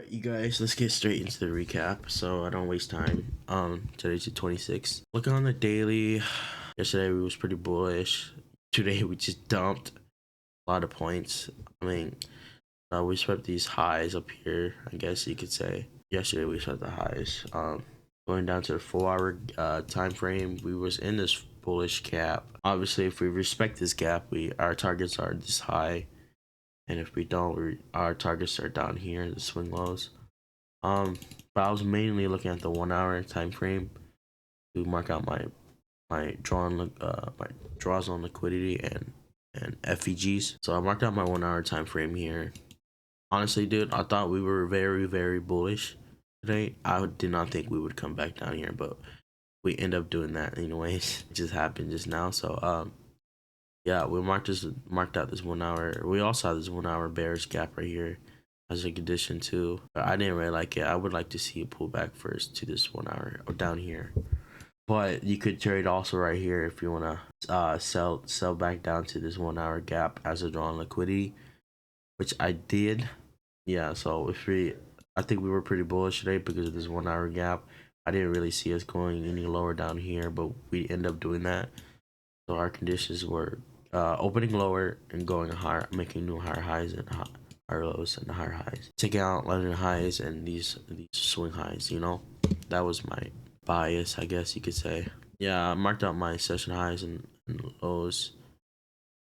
Alright, you guys, let's get straight into the recap so I don't waste time. Today's the 26th. Looking on the daily, yesterday we was pretty bullish. Today we just dumped a lot of points. I mean, we swept these highs up here, I guess you could say. Yesterday we swept the highs. Going down to the 4-hour time frame, we was in this bullish gap. Obviously, if we respect this gap, our targets are this high. And if we don't, our targets are down here, the swing lows. But I was mainly looking at the 1-hour time frame to mark out my draws on liquidity and FEGs. So I marked out my 1-hour time frame here. Honestly, dude, I thought we were very bullish today. I did not think we would come back down here, but we end up doing that anyways. It just happened just now. So yeah, we marked out this 1 hour. We also have this 1 hour bearish gap right here as a condition too. But I didn't really like it. I would like to see it pull back first to this 1 hour or down here. But you could trade also right here if you wanna sell back down to this 1 hour gap as a draw on liquidity, which I did. Yeah, so I think we were pretty bullish today because of this 1 hour gap. I didn't really see us going any lower down here, but we end up doing that. So our conditions were opening lower and going higher, making new higher highs and higher lows and higher highs. Taking out London highs and these swing highs, you know. That was my bias, I guess you could say. Yeah, I marked out my session highs and lows.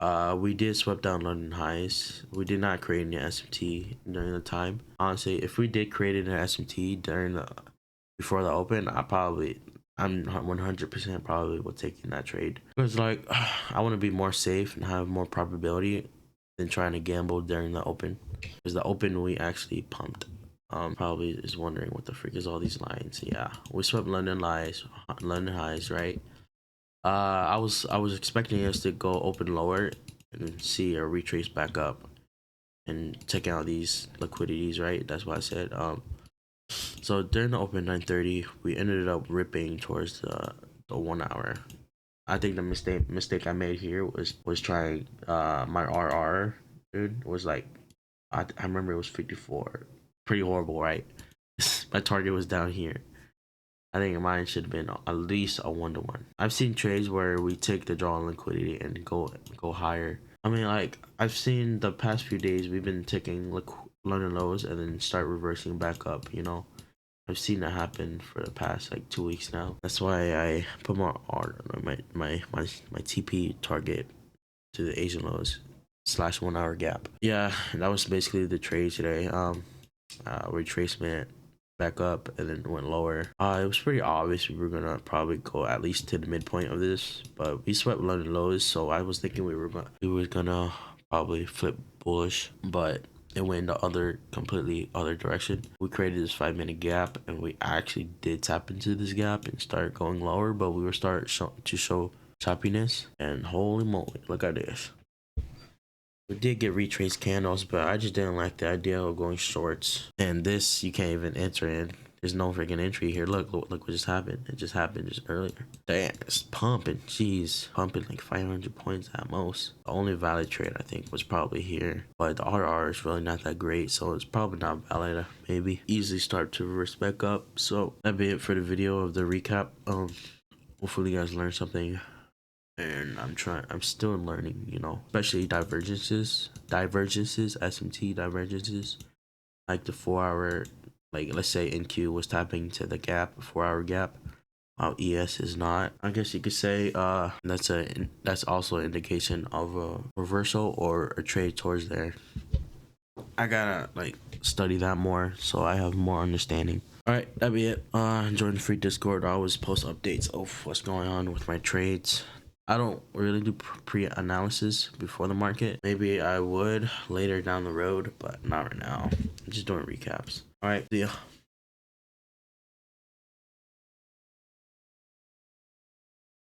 We did sweep down London highs. We did not create any SMT during the time. Honestly, if we did create an SMT before the open, I'm 100% probably will taking that trade because like I want to be more safe and have more probability than trying to gamble during the open, because the open we actually pumped. Probably is wondering what the freak is all these lines. Yeah, we swept London highs, right? I was expecting us to go open lower and see a retrace back up and check out these liquidities, right? That's what I said. So during the open 9:30, we ended up ripping towards the 1 hour. I think the mistake I made here was trying my RR, dude. Was like I remember it was 54. Pretty horrible, right? My target was down here. I think mine should have been at least a 1-to-1. I've seen trades where we take the draw on liquidity and go higher. I mean, like I've seen the past few days we've been taking London lows and then start reversing back up, you know. I've seen that happen for the past like 2 weeks now. That's why I put more art on my TP target to the Asian lows / 1 hour gap. Yeah, that was basically the trade today. Retracement back up and then went lower. It was pretty obvious we were gonna probably go at least to the midpoint of this, but we swept London lows, so I was thinking we were gonna probably flip bullish, but it went in the completely other direction. We created this 5-minute gap and we actually did tap into this gap and start going lower, but we were to show choppiness, and holy moly, look at this. We did get retrace candles, but I just didn't like the idea of going shorts. And this, you can't even enter in. There's no freaking entry here. Look what just happened. It just happened just earlier. Damn, it's pumping. Jeez, pumping like 500 points at most. The only valid trade I think was probably here, but the RR is really not that great, so it's probably not valid. Maybe easily start to reverse back up. So that'd be it for the video of the recap. Hopefully you guys learned something. And I'm still learning, you know, especially divergences, SMT divergences, like the 4 hour, like let's say NQ was tapping to the gap, 4 hour gap, while ES is not. I guess you could say that's also an indication of a reversal or a trade towards there. I gotta like study that more so I have more understanding. Alright, that'd be it. Join the free Discord. I always post updates of what's going on with my trades. I don't really do pre-analysis before the market. Maybe I would later down the road, but not right now. I'm just doing recaps. All right, see ya.